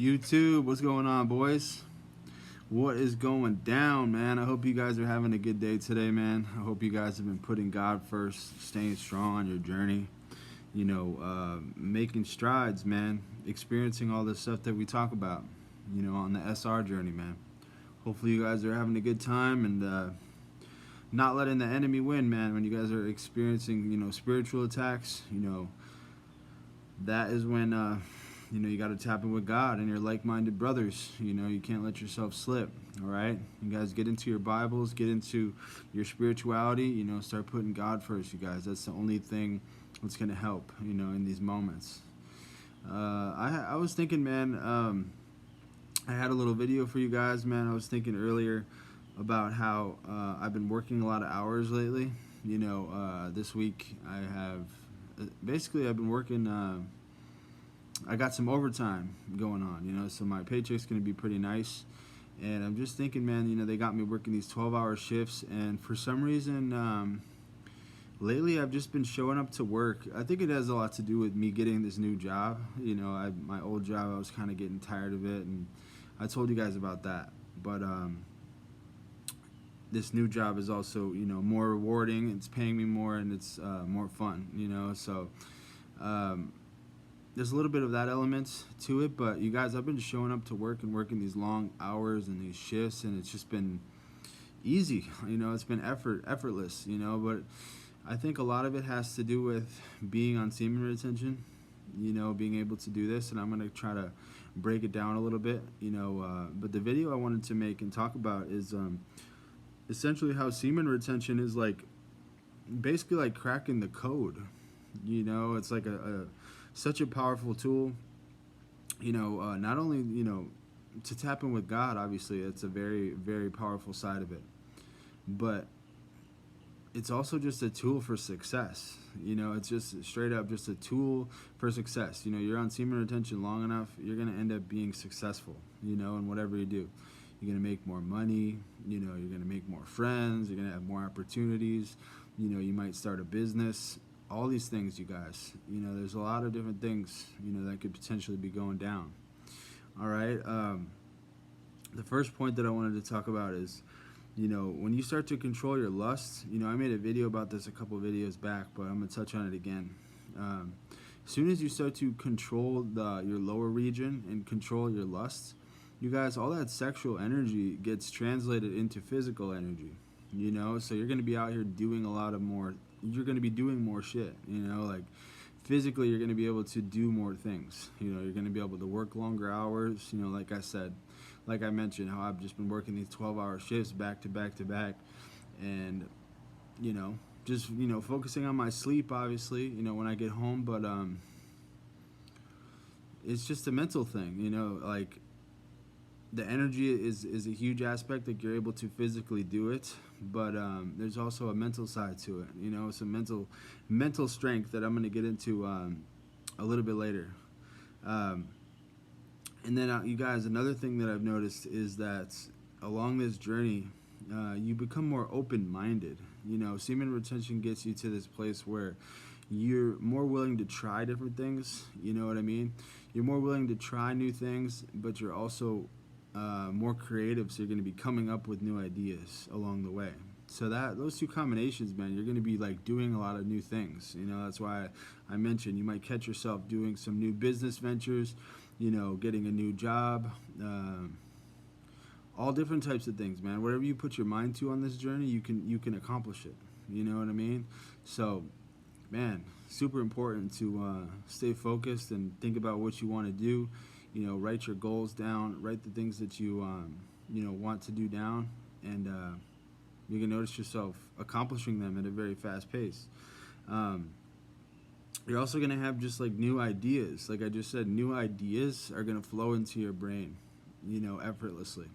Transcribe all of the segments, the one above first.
YouTube, what's going on, boys? What is going down, man? I hope you guys are having a good day today, man. I hope you guys have been putting God first, staying strong on your journey, making strides, man, experiencing all this stuff that we talk about, on the SR journey, man. Hopefully, you guys are having a good time and not letting the enemy win, man. When you guys are experiencing, spiritual attacks, that is when you got to tap in with God and your like-minded brothers. You can't let yourself slip. All right, you guys get into your Bibles, get into your spirituality. Start putting God first, you guys. That's the only thing that's gonna help. In these moments. I was thinking, man. I had a little video for you guys, man. I was thinking earlier about how I've been working a lot of hours lately. This week I have basically I've been working. I got some overtime going on, so my paycheck's going to be pretty nice. And I'm just thinking, man, they got me working these 12-hour shifts, and for some reason, lately I've just been showing up to work. I think it has a lot to do with me getting this new job. My old job, I was kind of getting tired of it, and I told you guys about that. But this new job is also, more rewarding. It's paying me more, and it's more fun, so... there's a little bit of that element to it, but you guys, I've been showing up to work and working these long hours and these shifts, and it's just been easy. It's been effortless. But I think a lot of it has to do with being on semen retention. Being able to do this, and I'm gonna try to break it down a little bit. But the video I wanted to make and talk about is essentially how semen retention is basically like cracking the code. It's like such a powerful tool. Not only to tap in with God, obviously it's a very, very powerful side of it, but it's also just a tool for success. It's just straight up just a tool for success. You're on semen retention long enough, you're gonna end up being successful, in whatever you do. You're gonna make more money, you're gonna make more friends, you're gonna have more opportunities, you might start a business. All these things, you guys, there's a lot of different things, that could potentially be going down. All right. The first point that I wanted to talk about is, when you start to control your lust, I made a video about this a couple of videos back, but I'm going to touch on it again. As soon as you start to control your lower region and control your lust, you guys, all that sexual energy gets translated into physical energy, so you're going to be out here doing a lot of more. You're going to be doing more shit, physically you're going to be able to do more things. You're going to be able to work longer hours, like I said, like I mentioned, how I've just been working these 12-hour shifts back to back to back, and just focusing on my sleep, obviously, when I get home, but it's just a mental thing. The energy is a huge aspect, you're able to physically do it, but there's also a mental side to it. It's a mental strength that I'm going to get into a little bit later. And then you guys, another thing that I've noticed is that along this journey, you become more open-minded. Semen retention gets you to this place where you're more willing to try different things. You know what I mean? You're more willing to try new things, but you're also more creative, so you're going to be coming up with new ideas along the way. So those two combinations, man, you're going to be doing a lot of new things. That's why I mentioned you might catch yourself doing some new business ventures, getting a new job, all different types of things, man. Whatever you put your mind to on this journey, you can accomplish it. You know what I mean? So, man, super important to stay focused and think about what you want to do. Write your goals down, write the things that you want to do down, and you can notice yourself accomplishing them at a very fast pace. You're also going to have just new ideas. Like I just said, new ideas are going to flow into your brain, effortlessly.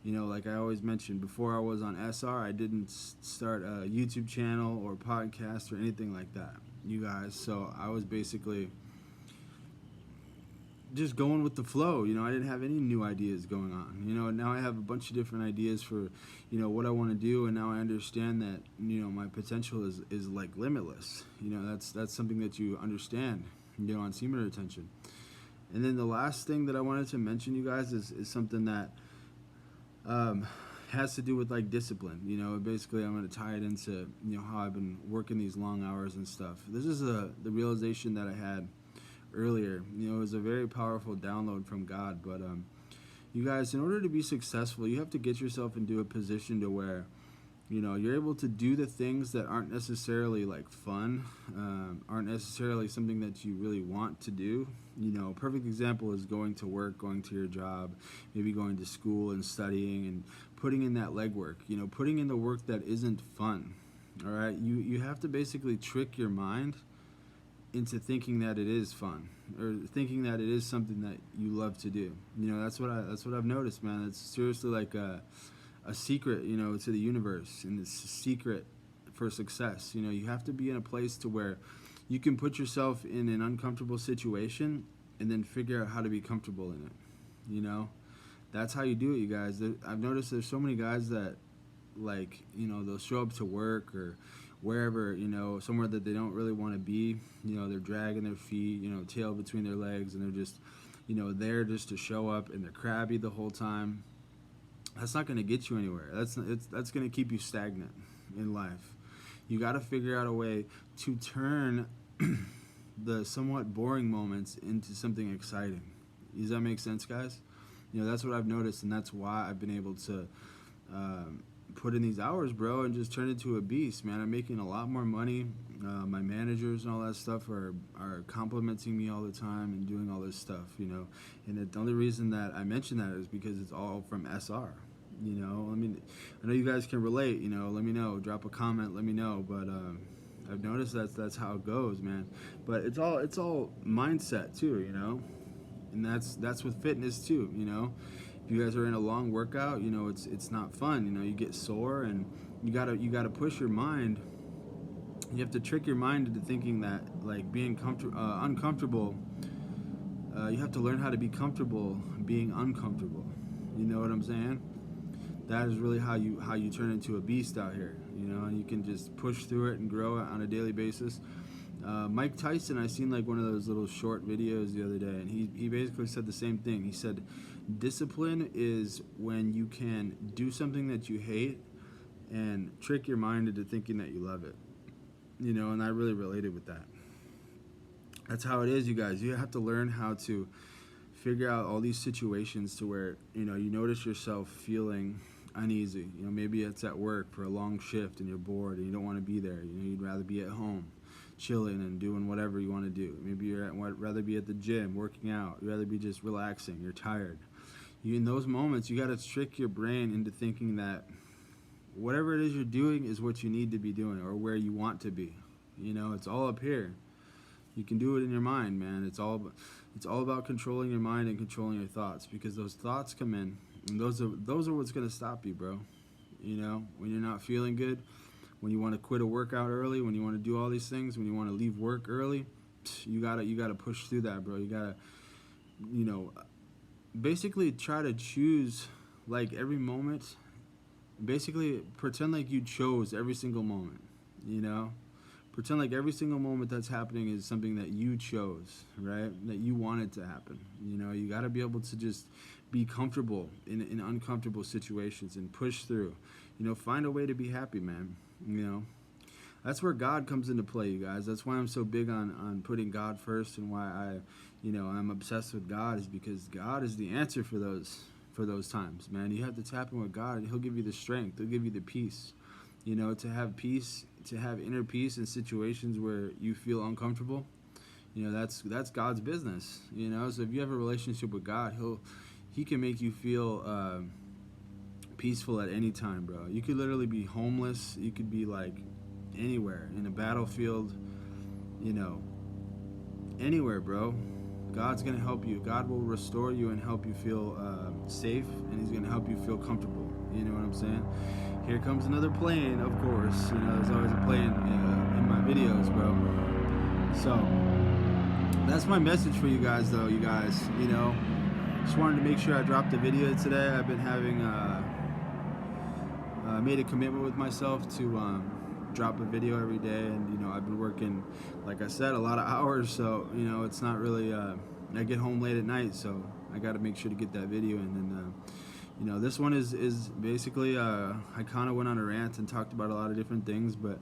Like I always mentioned, before I was on SR, I didn't start a YouTube channel or podcast or anything like that, you guys. So I was basically just going with the flow. I didn't have any new ideas going on. Now I have a bunch of different ideas for, what I want to do, and now I understand that, my potential is limitless. That's something that you understand, on semen retention. And then the last thing that I wanted to mention, you guys, is something that um, has to do with like discipline. You know, basically, I'm going to tie it into how I've been working these long hours and stuff. This is the realization that I had earlier. It was a very powerful download from God. But you guys, in order to be successful, you have to get yourself into a position to where you're able to do the things that aren't necessarily like fun, aren't necessarily something that you really want to do. A perfect example is going to work, going to your job, maybe going to school and studying and putting in that legwork, putting in the work that isn't fun. All right, you have to basically trick your mind into thinking that it is fun, or thinking that it is something that you love to do. That's what I've noticed, man. It's seriously like a secret, to the universe, and it's a secret for success. You have to be in a place to where you can put yourself in an uncomfortable situation and then figure out how to be comfortable in it. That's how you do it, you guys. I've noticed there's so many guys that, like, they'll show up to work or wherever, somewhere that they don't really want to be. They're dragging their feet, tail between their legs, and they're just, there just to show up, and they're crabby the whole time. That's not going to get you anywhere. That's going to keep you stagnant in life. You got to figure out a way to turn the somewhat boring moments into something exciting. Does that make sense, guys? That's what I've noticed, and that's why I've been able to put in these hours, bro, and just turn into a beast, man. I'm making a lot more money. My managers and all that stuff are complimenting me all the time and doing all this stuff, And the only reason that I mention that is because it's all from SR. I mean, I know you guys can relate. Let me know. Drop a comment. Let me know. But I've noticed that's how it goes, man. But it's all mindset too, and that's with fitness too, If you guys are in a long workout, it's not fun. You get sore, and you gotta push your mind. You have to trick your mind into thinking that, like, being uncomfortable. You have to learn how to be comfortable being uncomfortable. You know what I'm saying? That is really how you turn into a beast out here. And you can just push through it and grow it on a daily basis. Mike Tyson, I seen like one of those little short videos the other day, and he basically said the same thing. He said, discipline is when you can do something that you hate and trick your mind into thinking that you love it. And I really related with that. That's how it is, you guys. You have to learn how to figure out all these situations to where, you notice yourself feeling uneasy. Maybe it's at work for a long shift and you're bored and you don't want to be there. You'd rather be at home chilling and doing whatever you want to do. Maybe rather be at the gym working out. You'd rather be just relaxing. You're tired. In those moments, you got to trick your brain into thinking that whatever it is you're doing is what you need to be doing, or where you want to be. It's all up here. You can do it in your mind, man. It's all about controlling your mind and controlling your thoughts, because those thoughts come in, and those are what's going to stop you, bro. When you're not feeling good, when you want to quit a workout early, when you want to do all these things, when you want to leave work early, you gotta push through that, bro. You gotta, basically try to choose, like, every moment. Basically pretend like you chose every single moment. Pretend like every single moment that's happening is something that you chose, right? That you wanted to happen. You got to be able to just be comfortable in uncomfortable situations and push through. Find a way to be happy, man. That's where God comes into play, you guys. That's why I'm so big on putting God first, and why I'm obsessed with God, is because God is the answer for those times, man. You have to tap in with God, and He'll give you the strength. He'll give you the peace, to have peace, to have inner peace in situations where you feel uncomfortable. That's God's business. So if you have a relationship with God, He can make you feel peaceful at any time, bro. You could literally be homeless. You could be like anywhere, in a battlefield, anywhere, bro. God's going to help you. God will restore you and help you feel safe, and He's going to help you feel comfortable. You know what I'm saying? Here comes another plane, of course. There's always a plane in my videos, bro. So that's my message for you guys, though. You guys, just wanted to make sure I dropped a video today. I've been having made a commitment with myself to drop a video every day, and I've been working, like I said, a lot of hours, so it's not really I get home late at night, so I got to make sure to get that video in. And this one is basically I kind of went on a rant and talked about a lot of different things, but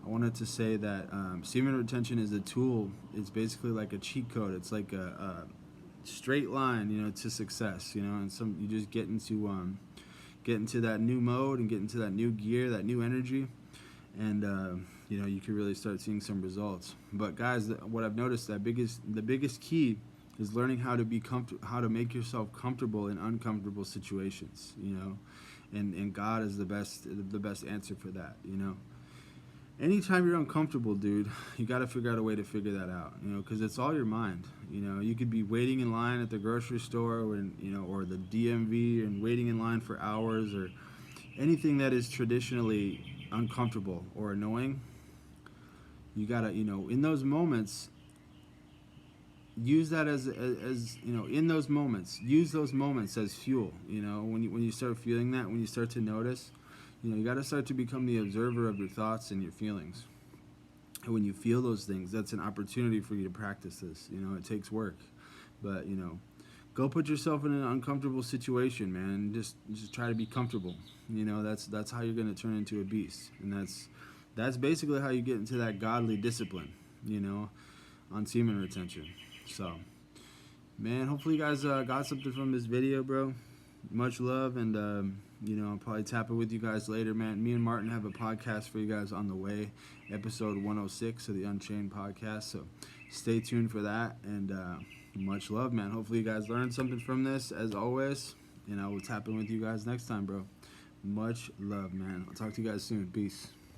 I wanted to say that semen retention is a tool. It's basically like a cheat code. It's like a straight line, to success. And you just get into that new mode and get into that new gear, that new energy, and you can really start seeing some results. But guys, what I've noticed, the biggest key is learning how to make yourself comfortable in uncomfortable situations. And God is the best answer for that. Anytime you're uncomfortable, dude, you got to figure out a way to figure that out, because it's all your mind. You could be waiting in line at the grocery store or the DMV and waiting in line for hours, or anything that is traditionally uncomfortable or annoying. You got to, in those moments, use that as in those moments, use those moments as fuel. When you start feeling that, when you start to notice, you got to start to become the observer of your thoughts and your feelings. And when you feel those things, that's an opportunity for you to practice this. It takes work, but go put yourself in an uncomfortable situation, man. Just try to be comfortable. That's how you're going to turn into a beast, and that's basically how you get into that godly discipline. On semen retention. So, man, hopefully you guys got something from this video, bro. Much love, and I'll probably tap it with you guys later, man. Me and Martin have a podcast for you guys on the way, episode 106 of the Unchained podcast. So stay tuned for that, and much love, man. Hopefully you guys learned something from this, as always, and I will tap in with you guys next time, bro. Much love, man. I'll talk to you guys soon. Peace.